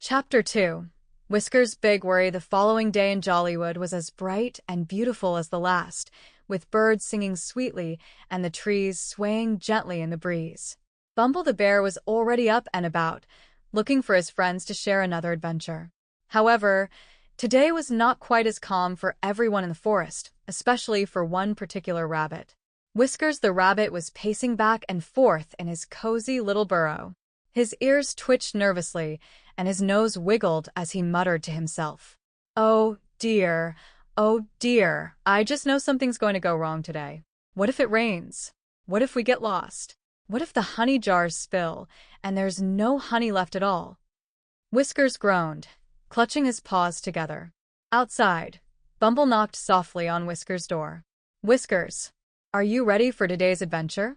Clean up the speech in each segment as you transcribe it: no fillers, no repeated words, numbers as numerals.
Chapter 2. Whiskers' big worry the following day in Jollywood was as bright and beautiful as the last, with birds singing sweetly and the trees swaying gently in the breeze. Bumble the Bear was already up and about, looking for his friends to share another adventure. However, today was not quite as calm for everyone in the forest, especially for one particular rabbit. Whiskers the Rabbit was pacing back and forth in his cozy little burrow. His ears twitched nervously, and his nose wiggled as he muttered to himself. Oh dear, I just know something's going to go wrong today. What if it rains? What if we get lost? What if the honey jars spill, and there's no honey left at all? Whiskers groaned, clutching his paws together. Outside, Bumble knocked softly on Whiskers' door. Whiskers, are you ready for today's adventure?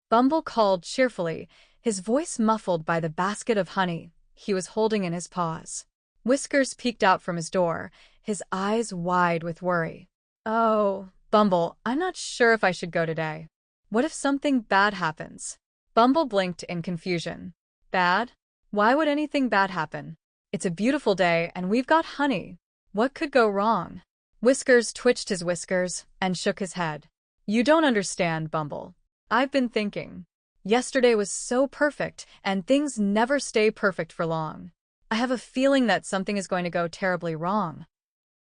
Bumble called cheerfully, his voice muffled by the basket of honey he was holding in his paws. Whiskers peeked out from his door, his eyes wide with worry. Oh, Bumble, I'm not sure if I should go today. What if something bad happens? Bumble blinked in confusion. Bad? Why would anything bad happen? It's a beautiful day and we've got honey. What could go wrong? Whiskers twitched his whiskers and shook his head. You don't understand, Bumble. I've been thinking. Yesterday was so perfect, and things never stay perfect for long. I have a feeling that something is going to go terribly wrong.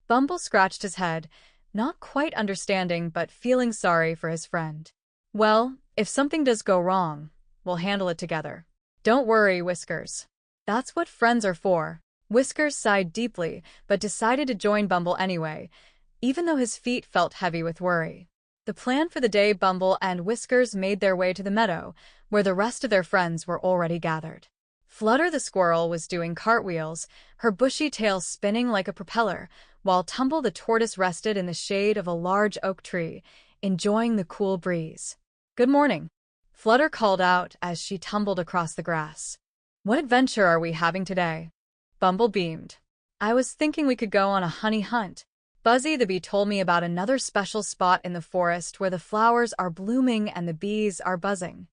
Bumble scratched his head, not quite understanding but feeling sorry for his friend. Well, if something does go wrong, we'll handle it together. Don't worry, Whiskers. That's what friends are for. Whiskers sighed deeply, but decided to join Bumble anyway, even though his feet felt heavy with worry. The plan for the day, Bumble and Whiskers made their way to the meadow, where the rest of their friends were already gathered. Flutter the Squirrel was doing cartwheels, her bushy tail spinning like a propeller, while Tumble the Tortoise rested in the shade of a large oak tree, enjoying the cool breeze. Good morning, Flutter called out as she tumbled across the grass. What adventure are we having today? Bumble beamed. I was thinking we could go on a honey hunt. Buzzy the bee told me about another special spot in the forest where the flowers are blooming and the bees are buzzing.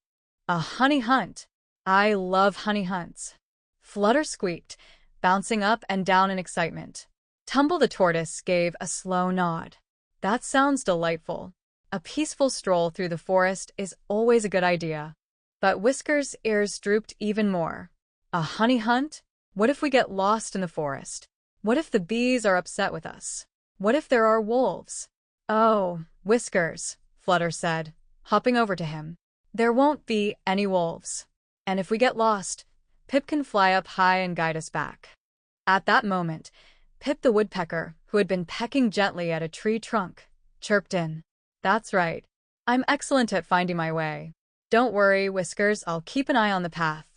A honey hunt. I love honey hunts. Flutter squeaked, bouncing up and down in excitement. Tumble the Tortoise gave a slow nod. That sounds delightful. A peaceful stroll through the forest is always a good idea. But Whiskers' ears drooped even more. A honey hunt? What if we get lost in the forest? What if the bees are upset with us? What if there are wolves? Oh, Whiskers, Flutter said, hopping over to him. There won't be any wolves. And if we get lost, Pip can fly up high and guide us back. At that moment, Pip the Woodpecker, who had been pecking gently at a tree trunk, chirped in. That's right. I'm excellent at finding my way. Don't worry, Whiskers, I'll keep an eye on the path.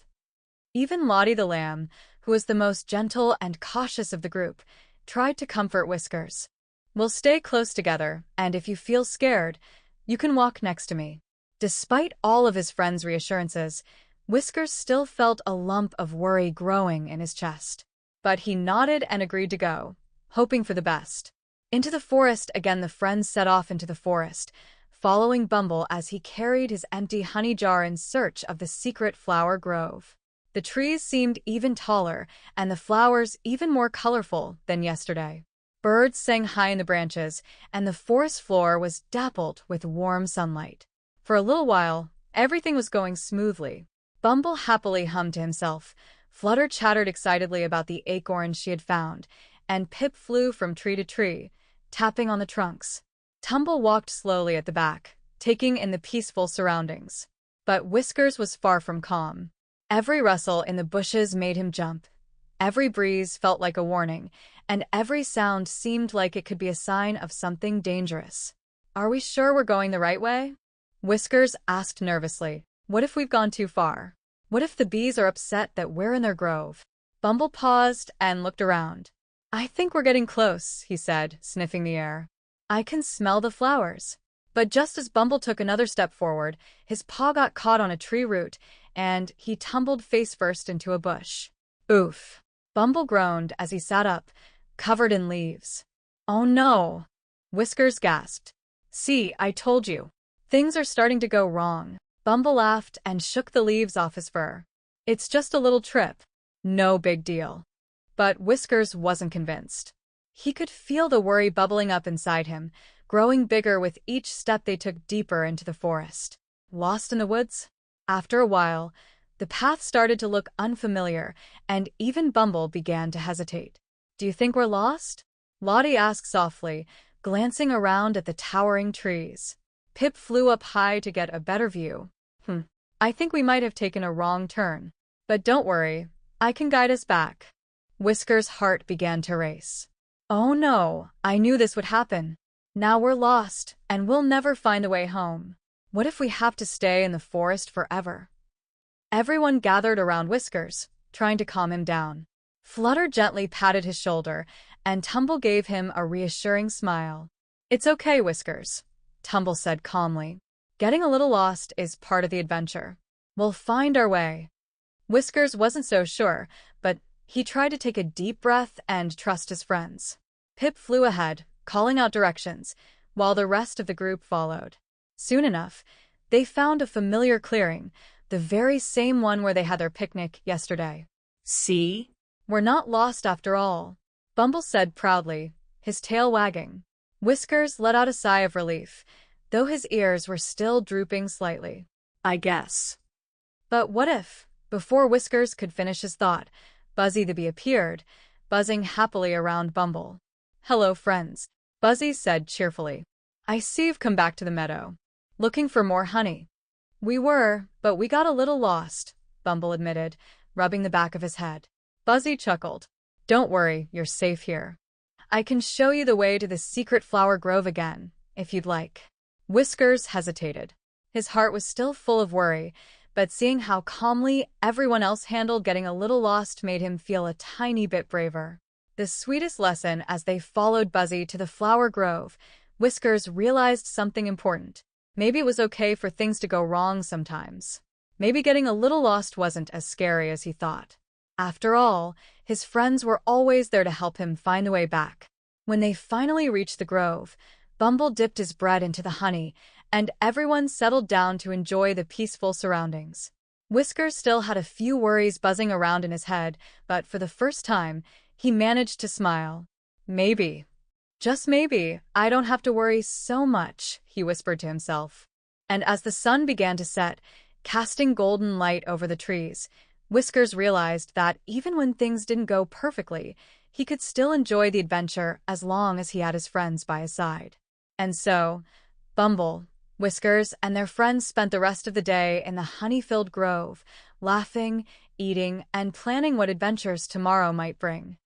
Even Lottie the Lamb, who was the most gentle and cautious of the group, tried to comfort Whiskers. We'll stay close together, and if you feel scared, you can walk next to me. Despite all of his friends' reassurances, Whiskers still felt a lump of worry growing in his chest. But he nodded and agreed to go, hoping for the best. Into the forest again, the friends set off into the forest, following Bumble as he carried his empty honey jar in search of the secret flower grove. The trees seemed even taller, and the flowers even more colorful than yesterday. Birds sang high in the branches, and the forest floor was dappled with warm sunlight. For a little while, everything was going smoothly. Bumble happily hummed to himself, Flutter chattered excitedly about the acorns she had found, and Pip flew from tree to tree, tapping on the trunks. Tumble walked slowly at the back, taking in the peaceful surroundings. But Whiskers was far from calm. Every rustle in the bushes made him jump. Every breeze felt like a warning, and every sound seemed like it could be a sign of something dangerous. Are we sure we're going the right way? Whiskers asked nervously. What if we've gone too far? What if the bees are upset that we're in their grove? Bumble paused and looked around. I think we're getting close, he said, sniffing the air. I can smell the flowers. But just as Bumble took another step forward, his paw got caught on a tree root, and he tumbled face first into a bush. Oof. Bumble groaned as he sat up, covered in leaves. Oh no! Whiskers gasped. See, I told you. Things are starting to go wrong. Bumble laughed and shook the leaves off his fur. It's just a little trip. No big deal. But Whiskers wasn't convinced. He could feel the worry bubbling up inside him, growing bigger with each step they took deeper into the forest. Lost in the woods? After a while, the path started to look unfamiliar, and even Bumble began to hesitate. "Do you think we're lost?" Lottie asked softly, glancing around at the towering trees. Pip flew up high to get a better view. I think we might have taken a wrong turn. But don't worry, I can guide us back." Whiskers' heart began to race. "Oh no, I knew this would happen. Now we're lost, and we'll never find a way home. What if we have to stay in the forest forever?" Everyone gathered around Whiskers, trying to calm him down. Flutter gently patted his shoulder, and Tumble gave him a reassuring smile. "It's okay, Whiskers," Tumble said calmly. "Getting a little lost is part of the adventure. We'll find our way." Whiskers wasn't so sure, but he tried to take a deep breath and trust his friends. Pip flew ahead, calling out directions, while the rest of the group followed. Soon enough, they found a familiar clearing, the very same one where they had their picnic yesterday. "See? We're not lost after all," Bumble said proudly, his tail wagging. Whiskers let out a sigh of relief, though his ears were still drooping slightly. "I guess." But what if, before Whiskers could finish his thought, Buzzy the Bee appeared, buzzing happily around Bumble. "Hello, friends," Buzzy said cheerfully. "I see you've come back to the meadow. Looking for more honey." "We were, but we got a little lost," Bumble admitted, rubbing the back of his head. Buzzy chuckled. "Don't worry, you're safe here. I can show you the way to the secret flower grove again, if you'd like." Whiskers hesitated. His heart was still full of worry, but seeing how calmly everyone else handled getting a little lost made him feel a tiny bit braver. The sweetest lesson as they followed Buzzy to the flower grove, Whiskers realized something important. Maybe it was okay for things to go wrong sometimes. Maybe getting a little lost wasn't as scary as he thought. After all, his friends were always there to help him find the way back. When they finally reached the grove, Bumble dipped his bread into the honey, and everyone settled down to enjoy the peaceful surroundings. Whiskers still had a few worries buzzing around in his head, but for the first time, he managed to smile. "Maybe, just maybe, I don't have to worry so much," he whispered to himself. And as the sun began to set, casting golden light over the trees, Whiskers realized that even when things didn't go perfectly, he could still enjoy the adventure as long as he had his friends by his side. And so, Bumble, Whiskers, and their friends spent the rest of the day in the honey-filled grove, laughing, eating, and planning what adventures tomorrow might bring.